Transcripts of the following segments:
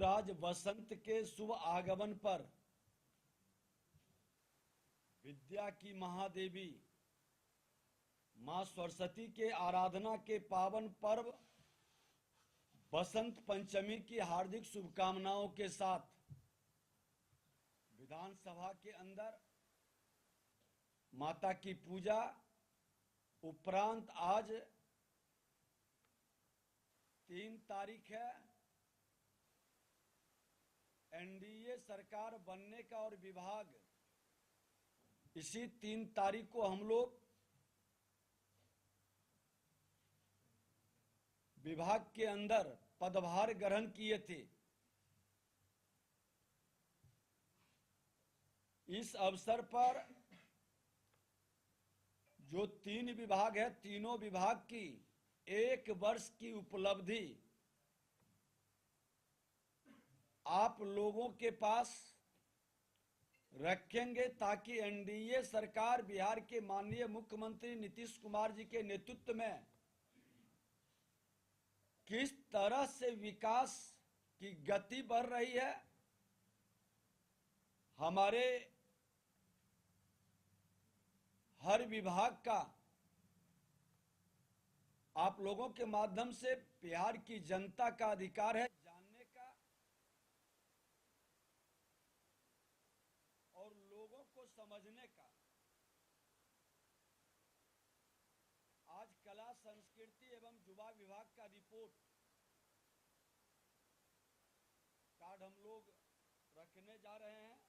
आज वसंत के शुभ आगमन पर विद्या की महादेवी मां सरस्वती के आराधना के पावन पर्व बसंत पंचमी की हार्दिक शुभकामनाओं के साथ विधानसभा के अंदर माता की पूजा उपरांत आज 3 तारीख है, एनडीए सरकार बनने का और विभाग इसी 3 तारीख को हम लोग विभाग के अंदर पदभार ग्रहण किए थे। इस अवसर पर जो 3 विभाग है, तीनों विभाग की 1 वर्ष की उपलब्धि आप लोगों के पास रखेंगे ताकि एनडीए सरकार बिहार के माननीय मुख्यमंत्री नीतीश कुमार जी के नेतृत्व में किस तरह से विकास की गति बढ़ रही है, हमारे हर विभाग का आप लोगों के माध्यम से बिहार की जनता का अधिकार है जानने का और लोगों को समझने का। आज कला संस्कृति एवं युवा विभाग का रिपोर्ट कार्ड हम लोग रखने जा रहे हैं।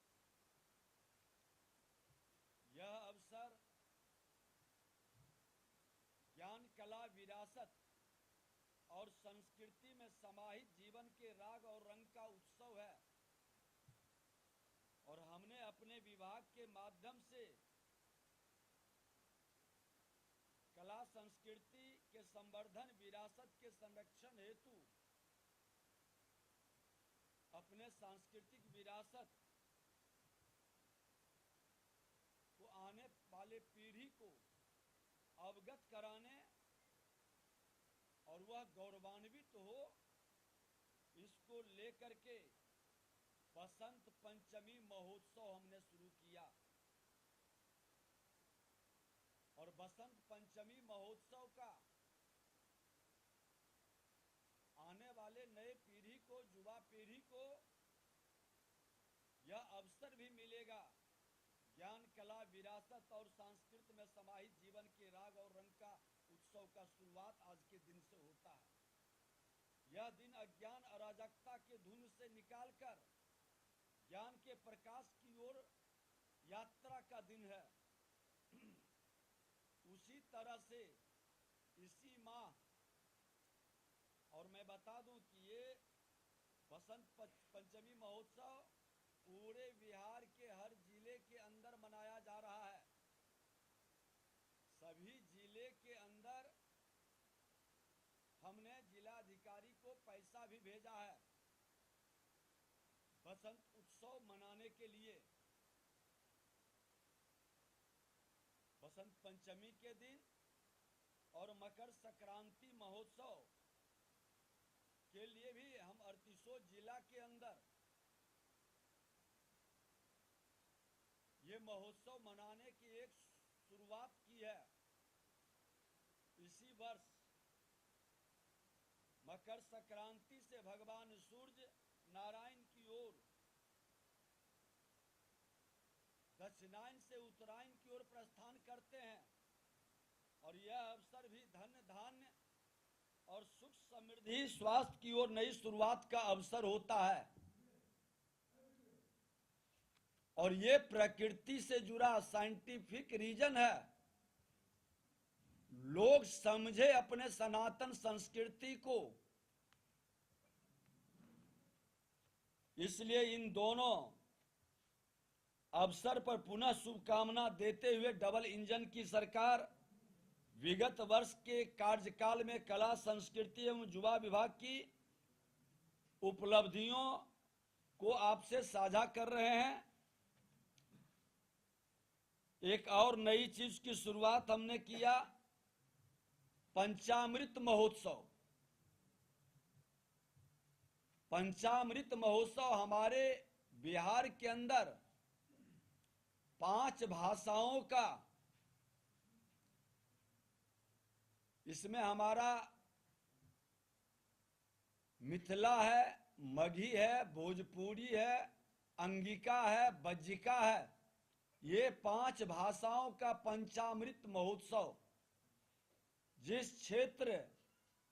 यह अवसर ज्ञान, कला, विरासत और संस्कृति में समाहित जीवन के राग और रंग का उत्सव है और हमने अपने विभाग के माध्यम से कला संस्कृति के संवर्धन, विरासत के संरक्षण हेतु अपने सांस्कृतिक विरासत को आने वाले पीढ़ी को अवगत कराने और वह गौरवान्वित हो, इसको लेकर के बसंत पंचमी महोत्सव हमने शुरू किया। और बसंत पंचमी महोत्सव का आने वाले नए पीढ़ी को, युवा पीढ़ी को यह अवसर भी मिलेगा ज्ञान, कला, विरासत और संस्कृति में समाहित जीवन के राग और रंग का उत्सव का शुरुआत आज के दिन से होता है। यह दिन अज्ञान, अराजकता के धुंध से निकालकर ज्ञान के प्रकाश की ओर यात्रा का दिन है। उसी तरह से इसी माह, और मैं बता दूं कि ये बसंत पंचमी महोत्सव पूरे बिहार के हर जिले के अंदर मनाया जा रहा है। सभी जिले के अंदर हमने जिलाधिकारी को पैसा भी भेजा है बसंत उत्सव मनाने के लिए। बसंत पंचमी के दिन और मकर संक्रांति महोत्सव के लिए भी हम 38 जिला के अंदर ये महोत्सव मनाने की एक शुरुआत की है। इसी वर्ष मकर संक्रांति से भगवान सूर्य नारायण की ओर, दक्षिणायन से उत्तरायण की ओर प्रस्थान करते हैं और यह अवसर भी धन, धान्य और सुख, समृद्धि, स्वास्थ्य की ओर नई शुरुआत का अवसर होता है। और ये प्रकृति से जुड़ा साइंटिफिक रीजन है। लोग समझे अपने सनातन संस्कृति को, इसलिए इन दोनों अवसर पर पुनः शुभकामना देते हुए डबल इंजन की सरकार विगत वर्ष के कार्यकाल में कला, संस्कृति एवं युवा विभाग की उपलब्धियों को आपसे साझा कर रहे हैं। एक और नई चीज की शुरुआत हमने किया, पंचामृत महोत्सव। पंचामृत महोत्सव हमारे बिहार के अंदर 5 भाषाओं का, इसमें हमारा मिथिला है, मगही है, भोजपुरी है, अंगिका है, बज्जिका है, ये 5 भाषाओं का पंचामृत महोत्सव। जिस क्षेत्र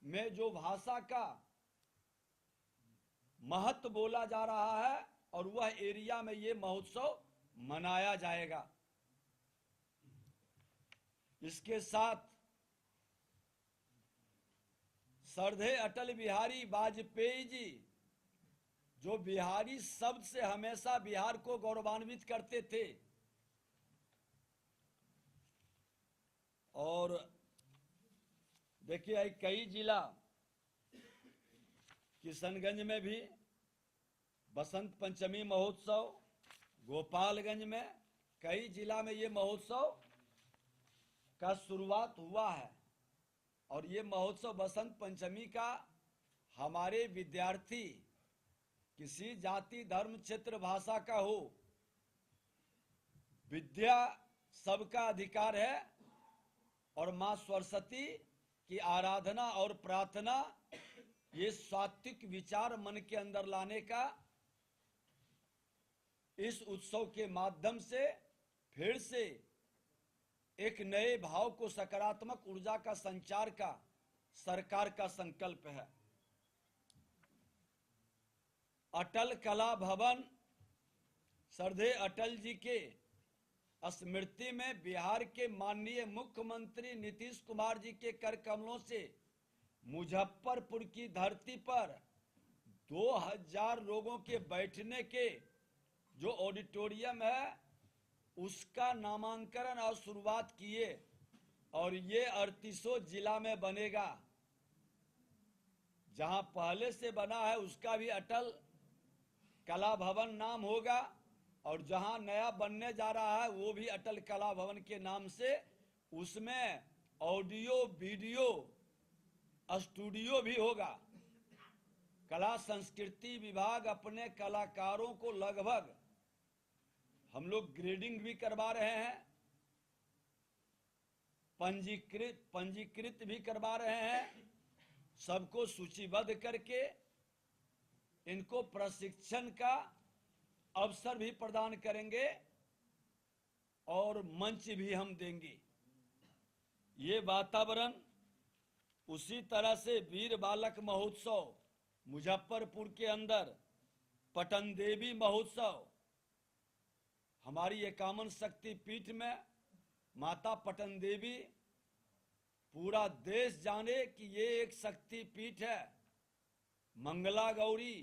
में जो भाषा का महत्व बोला जा रहा है और वह एरिया में ये महोत्सव मनाया जाएगा। इसके साथ श्रद्धेय अटल बिहारी वाजपेयी जी, जो बिहारी शब्द से हमेशा बिहार को गौरवान्वित करते थे, और देखिए कई जिला, किशनगंज में भी बसंत पंचमी महोत्सव, गोपालगंज में, कई जिला में ये महोत्सव का शुरुआत हुआ है। और ये महोत्सव बसंत पंचमी का हमारे विद्यार्थी, किसी जाति धर्म क्षेत्र भाषा का हो, विद्या सबका अधिकार है और मां सरस्वती की आराधना और प्रार्थना, ये सात्विक विचार मन के अंदर लाने का इस उत्सव के माध्यम से फिर से एक नए भाव को, सकारात्मक ऊर्जा का संचार का सरकार का संकल्प है। अटल कला भवन श्रद्धेय अटल जी के स्मृति में बिहार के माननीय मुख्यमंत्री नीतीश कुमार जी के कर कमलों से मुजफ्फरपुर की धरती पर 2000 लोगों के बैठने के जो ऑडिटोरियम है उसका नामांकन और शुरुआत किए, और ये 38 जिला में बनेगा। जहां पहले से बना है उसका भी अटल कला भवन नाम होगा, और जहां नया बनने जा रहा है वो भी अटल कला भवन के नाम से, उसमें ऑडियो वीडियो स्टूडियो भी होगा। कला संस्कृति विभाग अपने कलाकारों को लगभग हम लोग ग्रेडिंग भी करवा रहे हैं, पंजीकृत भी करवा रहे हैं। सबको सूचीबद्ध करके इनको प्रशिक्षण का अवसर भी प्रदान करेंगे और मंच भी हम देंगे। ये वातावरण उसी तरह से वीर बालक महोत्सव मुजफ्फरपुर के अंदर, पटन देवी महोत्सव, हमारी 51 शक्ति पीठ में माता पटन देवी पूरा देश जाने कि ये एक शक्ति पीठ है। मंगला गौरी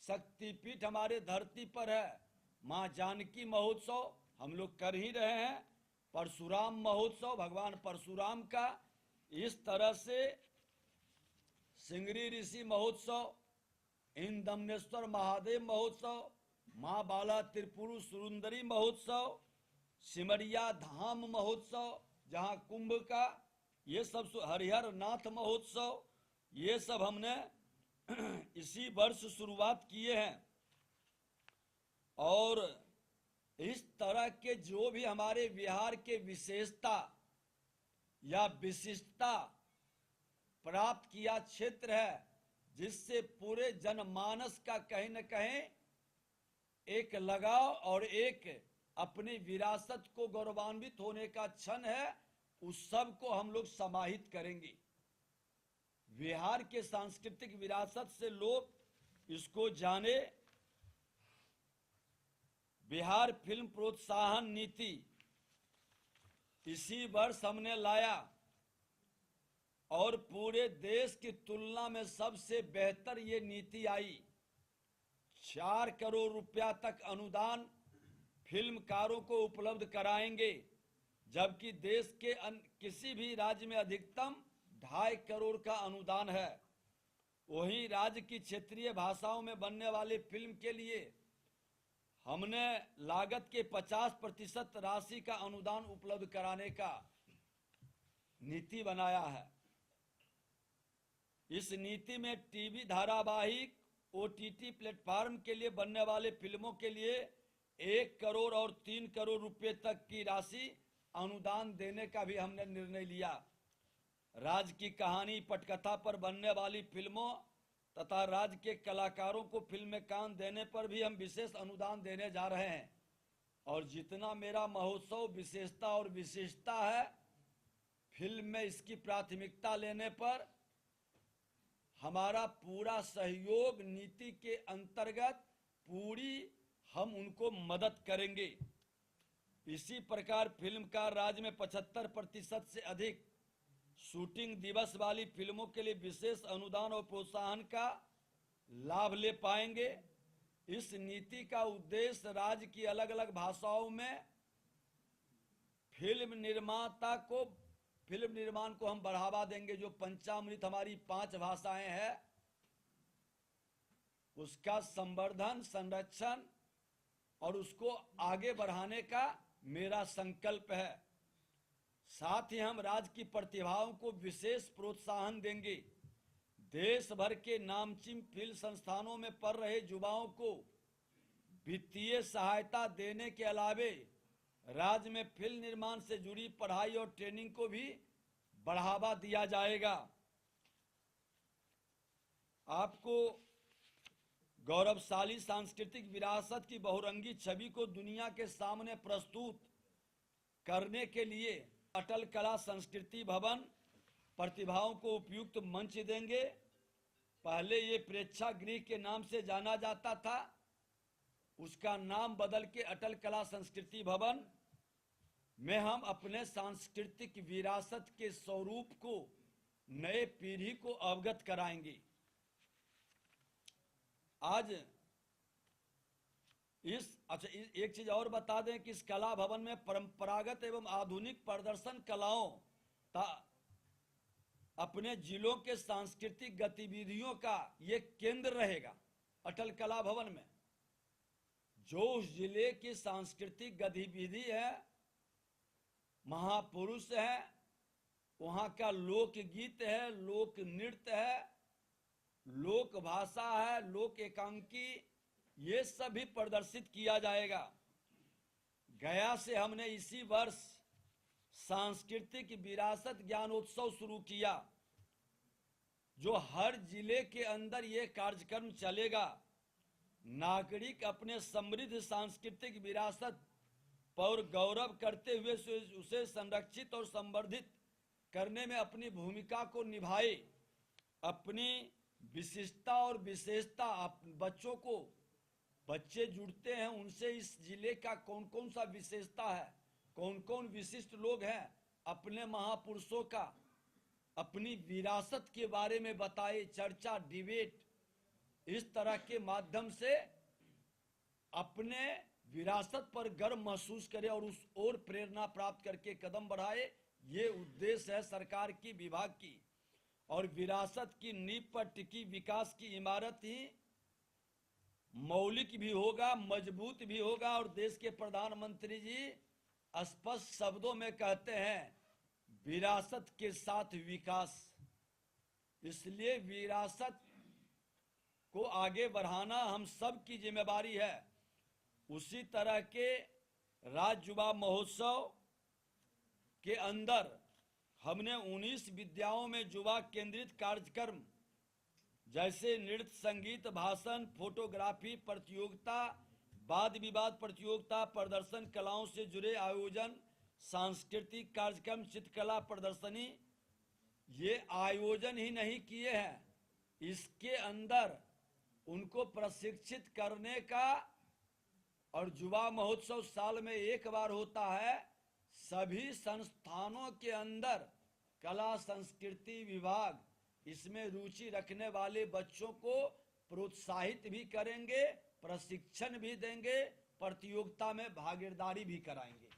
शक्ति पीठ हमारे धरती पर है। मां जानकी महोत्सव हम लोग कर ही रहे हैं। परशुराम महोत्सव भगवान परशुराम का, इस तरह से सिंगरी ऋषि महोत्सव, इंदमनेश्वर महादेव महोत्सव, मां बाला त्रिपुर सुंदरी महोत्सव, सिमरिया धाम महोत्सव जहां कुंभ का, ये सब हरिहर नाथ महोत्सव, ये सब हमने इसी वर्ष शुरुआत किए हैं। और इस तरह के जो भी हमारे बिहार के विशेषता या विशिष्टता प्राप्त किया क्षेत्र है, जिससे पूरे जनमानस का कहीं न कहीं एक लगाव और एक अपनी विरासत को गौरवान्वित होने का क्षण है, उस सब को हम लोग समाहित करेंगे। बिहार के सांस्कृतिक विरासत से लोग इसको जाने। बिहार फिल्म प्रोत्साहन नीति इसी वर्ष हमने लाया और पूरे देश की तुलना में सबसे बेहतर ये नीति आई। 4 करोड़ रुपया तक अनुदान फिल्मकारों को उपलब्ध कराएंगे, जबकि देश के किसी भी राज्य में अधिकतम 2.5 करोड़ का अनुदान है। वहीं राज्य की क्षेत्रीय भाषाओं में बनने वाली फिल्म के लिए हमने लागत के 50% राशि का अनुदान उपलब्ध कराने का नीति बनाया है। इस नीति में टीवी धारावाहिक ओटीटी प्लेटफॉर्म के लिए बनने वाले फिल्मों के लिए 1 करोड़ और 3 करोड़ रुपए तक की राशि अनुदान देने का भी हमने निर्णय लिया। राज्य की कहानी पटकथा पर बनने वाली फिल्मों तथा राज्य के कलाकारों को फिल्म में काम देने पर भी हम विशेष अनुदान देने जा रहे हैं। और जितना मेरा महोत्सव विशेषता और विशिष्टता है, फिल्म में इसकी प्राथमिकता लेने पर हमारा पूरा सहयोग नीति के अंतर्गत पूरी हम उनको मदद करेंगे। इसी प्रकार फिल्मकार राज्य में 75% से अधिक शूटिंग दिवस वाली फिल्मों के लिए विशेष अनुदान और प्रोत्साहन का लाभ ले पाएंगे। इस नीति का उद्देश्य राज्य की अलग अलग भाषाओं में फिल्म निर्माण को हम बढ़ावा देंगे। जो पंचामृत हमारी 5 भाषाएं हैं, उसका संवर्धन, संरक्षण और उसको आगे बढ़ाने का मेरा संकल्प है। साथ ही हम राज्य की प्रतिभाओं को विशेष प्रोत्साहन देंगे। देश भर के नामचीन फिल्म संस्थानों में पढ़ रहे युवाओं को वित्तीय सहायता देने के अलावे राज्य में फिल्म निर्माण से जुड़ी पढ़ाई और ट्रेनिंग को भी बढ़ावा दिया जाएगा। आपको गौरवशाली सांस्कृतिक विरासत की बहुरंगी छवि को दुनिया के सामने प्रस्तुत करने के लिए अटल कला संस्कृति भवन प्रतिभाओं को उपयुक्त मंच देंगे। पहले ये प्रेक्षागृह के नाम से जाना जाता था, उसका नाम बदल के अटल कला संस्कृति भवन में हम अपने सांस्कृतिक विरासत के स्वरूप को नए पीढ़ी को अवगत कराएंगे। आज एक चीज और बता दें कि इस कला भवन में परंपरागत एवं आधुनिक प्रदर्शन कलाओं तथा अपने जिलों के सांस्कृतिक गतिविधियों का ये केंद्र रहेगा। अटल कला भवन में जो उस जिले की सांस्कृतिक गतिविधि है, महापुरुष है, वहां का लोकगीत है, लोक नृत्य है, लोक भाषा है, लोक एकांकी, ये सभी प्रदर्शित किया जाएगा। गया से हमने इसी वर्ष सांस्कृतिक विरासत ज्ञानोत्सव शुरू किया, जो हर जिले के अंदर ये कार्यक्रम चलेगा। नागरिक अपने समृद्ध सांस्कृतिक विरासत पर गौरव करते हुए उसे संरक्षित और संवर्धित करने में अपनी भूमिका को निभाए। अपनी विशिष्टता और विशेषता बच्चे जुड़ते हैं, उनसे इस जिले का कौन कौन सा विशेषता है, कौन कौन विशिष्ट लोग हैं, अपने महापुरुषों का, अपनी विरासत के बारे में बताए। चर्चा, डिबेट, इस तरह के माध्यम से अपने विरासत पर गर्व महसूस करे और उस ओर प्रेरणा प्राप्त करके कदम बढ़ाए। ये उद्देश्य है सरकार की, विभाग की। और विरासत की नींव पर टिकी विकास की इमारत ही मौलिक भी होगा, मजबूत भी होगा। और देश के प्रधानमंत्री जी स्पष्ट शब्दों में कहते हैं, विरासत के साथ विकास। इसलिए विरासत को आगे बढ़ाना हम सब की जिम्मेदारी है। उसी तरह के राज्य युवा महोत्सव के अंदर हमने 19 विद्याओं में युवा केंद्रित कार्यक्रम जैसे नृत्य, संगीत, भाषण, फोटोग्राफी प्रतियोगिता, वाद विवाद प्रतियोगिता, प्रदर्शन कलाओं से जुड़े आयोजन, सांस्कृतिक कार्यक्रम, चित्रकला प्रदर्शनी, ये आयोजन ही नहीं किए हैं। इसके अंदर उनको प्रशिक्षित करने का, और युवा महोत्सव साल में एक बार होता है। सभी संस्थानों के अंदर कला संस्कृति विभाग इसमें रुचि रखने वाले बच्चों को प्रोत्साहित भी करेंगे, प्रशिक्षण भी देंगे, प्रतियोगिता में भागीदारी भी कराएंगे।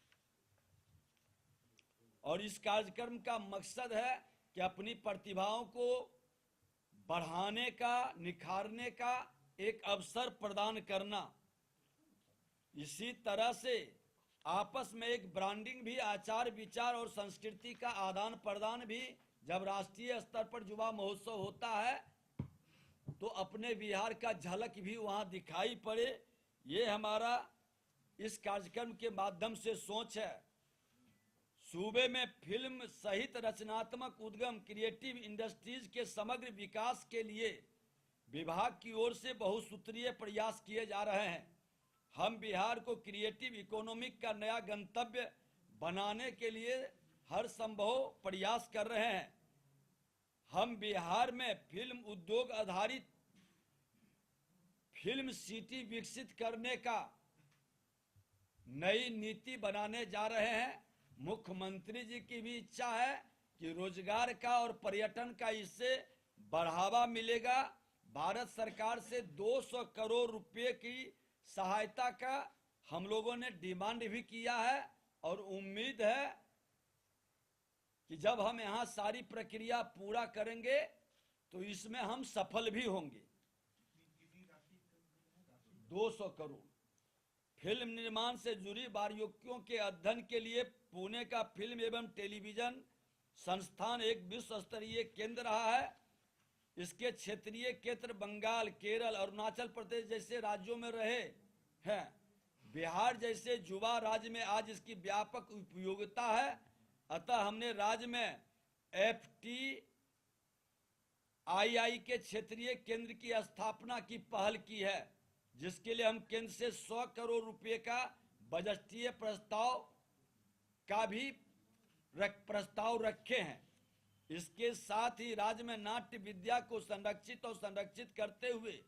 और इस कार्यक्रम का मकसद है कि अपनी प्रतिभाओं को बढ़ाने का, निखारने का एक अवसर प्रदान करना। इसी तरह से आपस में एक ब्रांडिंग भी, आचार विचार और संस्कृति का आदान प्रदान भी। जब राष्ट्रीय स्तर पर युवा महोत्सव होता है तो अपने बिहार का झलक भी वहां दिखाई पड़े। ये हमारा इस कार्यक्रम के माध्यम से सोच है। सूबे में फिल्म सहित रचनात्मक उद्यम क्रिएटिव इंडस्ट्रीज के समग्र विकास के लिए विभाग की ओर से बहुसूत्रीय प्रयास किए जा रहे हैं। हम बिहार को क्रिएटिव इकोनॉमिक का नया गंतव्य बनाने के लिए हर संभव प्रयास कर रहे हैं। हम बिहार में फिल्म उद्योग आधारित फिल्म सिटी विकसित करने का नई नीति बनाने जा रहे हैं। मुख्यमंत्री जी की भी इच्छा है कि रोजगार का और पर्यटन का इससे बढ़ावा मिलेगा। भारत सरकार से 200 करोड़ रुपए की सहायता का हम लोगों ने डिमांड भी किया है और उम्मीद है कि जब हम यहाँ सारी प्रक्रिया पूरा करेंगे तो इसमें हम सफल भी होंगे। 200 करोड़ फिल्म निर्माण से जुड़ी बारीकियों के अध्ययन के लिए पुणे का फिल्म एवं टेलीविजन संस्थान एक विश्व स्तरीय केंद्र रहा है। इसके क्षेत्रीय केंद्र बंगाल, केरल, अरुणाचल प्रदेश जैसे राज्यों में रहे हैं। बिहार जैसे युवा राज्य में आज इसकी व्यापक उपयोगिता है। अतः हमने राज्य में FTII के क्षेत्रीय केंद्र की स्थापना की पहल की है, जिसके लिए हम केंद्र से 100 करोड़ रुपए का बजटीय प्रस्ताव रखे हैं। इसके साथ ही राज्य में नाट्य विद्या को संरक्षित करते हुए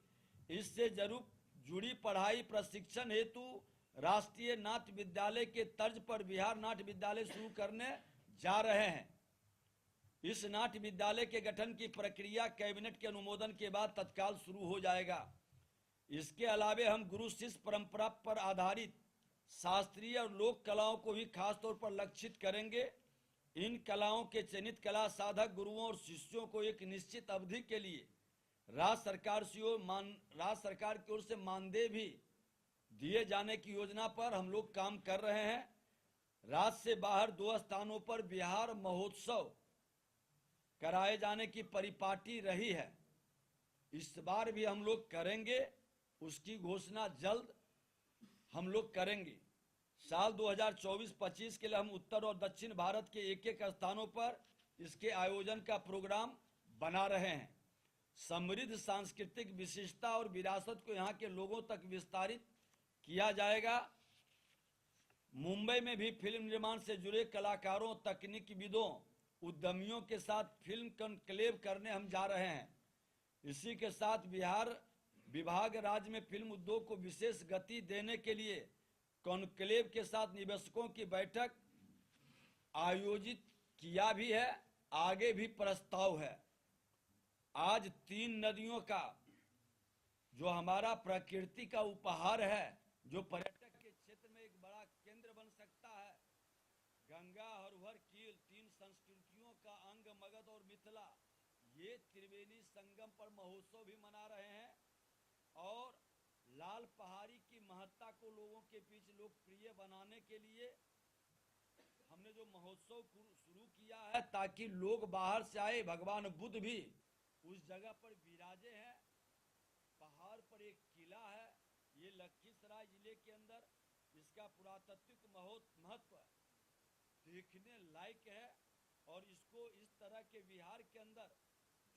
इससे जरूर जुड़ी पढ़ाई प्रशिक्षण हेतु राष्ट्रीय नाट्य विद्यालय के तर्ज पर बिहार नाट्य विद्यालय शुरू करने जा रहे हैं। इस नाट्य विद्यालय के गठन की प्रक्रिया कैबिनेट के अनुमोदन के बाद तत्काल शुरू हो जाएगा। इसके अलावे हम गुरु शिष्य परंपरा पर आधारित शास्त्रीय और लोक कलाओं को भी खास तौर पर लक्षित करेंगे। इन कलाओं के चयनित कला साधक गुरुओं और शिष्यों को एक निश्चित अवधि के लिए राज्य सरकार की ओर से मानदेय भी दिए जाने की योजना पर हम लोग काम कर रहे हैं। राज्य से बाहर 2 स्थानों पर बिहार महोत्सव कराए जाने की परिपाटी रही है। इस बार भी हम लोग करेंगे, उसकी घोषणा जल्द हम लोग करेंगे। साल 2024-25 के लिए हम उत्तर और दक्षिण भारत के एक स्थानों पर इसके आयोजन का प्रोग्राम बना रहे हैं। समृद्ध सांस्कृतिक विशिष्टता और विरासत को यहाँ के लोगों तक विस्तारित किया जाएगा। मुंबई में भी फिल्म निर्माण से जुड़े कलाकारों, तकनीकविदों, उद्यमियों के साथ फिल्म कॉन्क्लेव करने हम जा रहे हैं। इसी के साथ बिहार विभाग राज्य में फिल्म उद्योग को विशेष गति देने के लिए कॉन्क्लेव के साथ निवेशकों की बैठक आयोजित किया भी है, आगे भी प्रस्ताव है। आज 3 नदियों का जो हमारा प्रकृति का उपहार है, जो पर्यटक के क्षेत्र में एक बड़ा केंद्र बन सकता है। गंगा, हरहर, कील 3 संस्कृतियों का अंग मगध और मिथिला, ये त्रिवेणी संगम पर महोत्सव भी मना रहे हैं और लाल पहाड़ी की महत्ता को लोगों के बीच लोकप्रिय बनाने के लिए हमने जो महोत्सव शुरू किया है, ताकि लोग बाहर से आए। भगवान बुद्ध भी उस जगह पर विराजे हैं। पहाड़ पर एक किला है, ये लखीसराय जिले के अंदर इसका पुरातात्विक महत्व देखने लायक है। और इसको इस तरह के बिहार के अंदर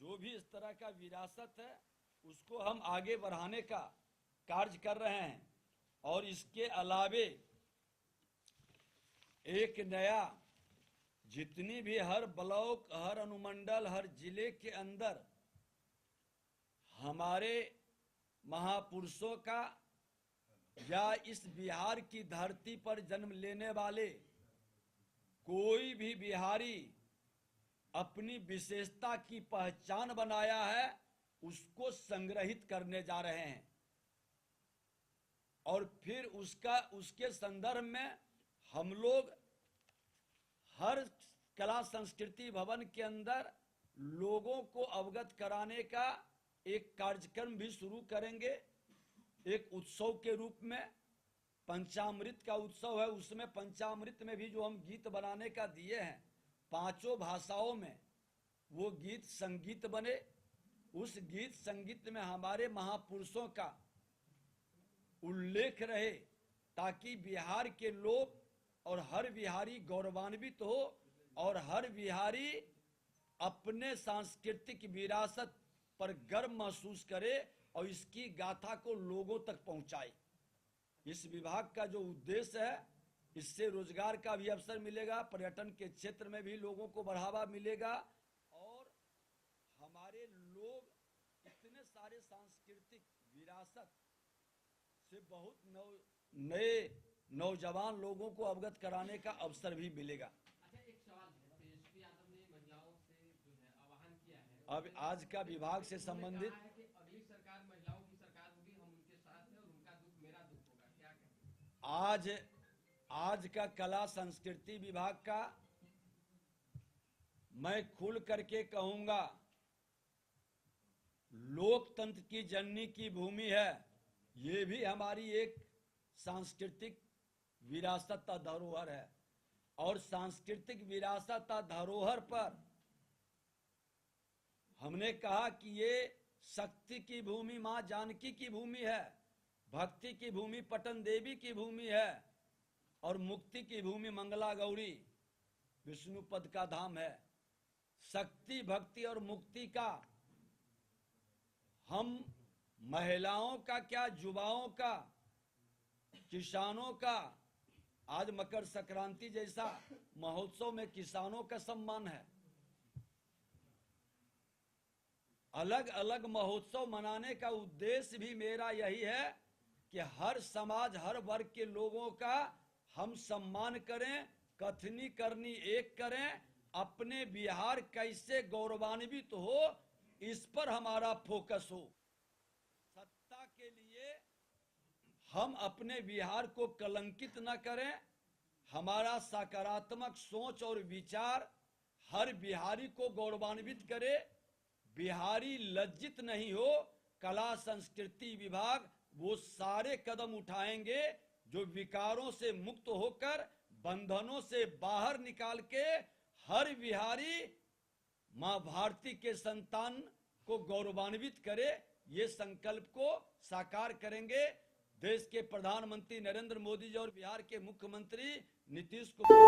जो भी इस तरह का विरासत है, उसको हम आगे बढ़ाने का कार्य कर रहे हैं। और इसके अलावे एक नया, जितनी भी हर ब्लॉक, हर अनुमंडल, हर जिले के अंदर हमारे महापुरुषों का या इस बिहार की धरती पर जन्म लेने वाले कोई भी बिहारी अपनी विशेषता की पहचान बनाया है, उसको संग्रहित करने जा रहे हैं। और फिर उसके संदर्भ में हम लोग हर कला संस्कृति भवन के अंदर लोगों को अवगत कराने का एक कार्यक्रम भी शुरू करेंगे। एक उत्सव के रूप में पंचामृत का उत्सव है, उसमें पंचामृत में भी जो हम गीत बनाने का दिए हैं 5 भाषाओं में, वो गीत संगीत बने उस गीत संगीत में हमारे महापुरुषों का उल्लेख रहे, ताकि बिहार के लोग और हर बिहारी गौरवान्वित हो और हर बिहारी अपने सांस्कृतिक विरासत पर गर्व महसूस करे और इसकी गाथा को लोगों तक पहुंचाए। इस विभाग का जो उद्देश्य है, इससे रोजगार का भी अवसर मिलेगा, पर्यटन के क्षेत्र में भी लोगों को बढ़ावा मिलेगा और हमारे लोग इतने सारे सांस्कृतिक विरासत से बहुत नए नौजवान लोगों को अवगत कराने का अवसर भी मिलेगा। अच्छा, एक सवाल है, तेजस्वी यादव ने महिलाओं से जो है आह्वान किया है, अब आज का विभाग से संबंधित कहा है कि अगली सरकार महिलाओं की सरकार होगी, हम उनके साथ हैं और उनका दुख मेरा दुख होगा, क्या कहेंगे? आज का कला संस्कृति विभाग का मैं खुल करके कहूंगा, लोकतंत्र की जननी की भूमि है। ये भी हमारी एक सांस्कृतिक विरासत का धरोहर है और सांस्कृतिक विरासत का धरोहर पर हमने कहा कि ये शक्ति की भूमि मां जानकी की भूमि है, भक्ति की भूमि पटन देवी की भूमि है और मुक्ति की भूमि मंगला गौरी विष्णुपद का धाम है। शक्ति, भक्ति और मुक्ति का हम महिलाओं का क्या, युवाओं का, किसानों का, आज मकर संक्रांति जैसा महोत्सव में किसानों का सम्मान है। अलग अलग महोत्सव मनाने का उद्देश्य भी मेरा यही है कि हर समाज, हर वर्ग के लोगों का हम सम्मान करें, कथनी करनी एक करें, अपने बिहार कैसे गौरवान्वित हो इस पर हमारा फोकस हो। सत्ता के लिए हम अपने बिहार को कलंकित न करें, हमारा सकारात्मक सोच और विचार हर बिहारी को गौरवान्वित करे, बिहारी लज्जित नहीं हो। कला संस्कृति विभाग वो सारे कदम उठाएंगे जो विकारों से मुक्त होकर, बंधनों से बाहर निकाल के हर बिहारी मां भारती के संतान को गौरवान्वित करे। ये संकल्प को साकार करेंगे। देश के प्रधानमंत्री नरेंद्र मोदी जी और बिहार के मुख्यमंत्री नीतीश कुमार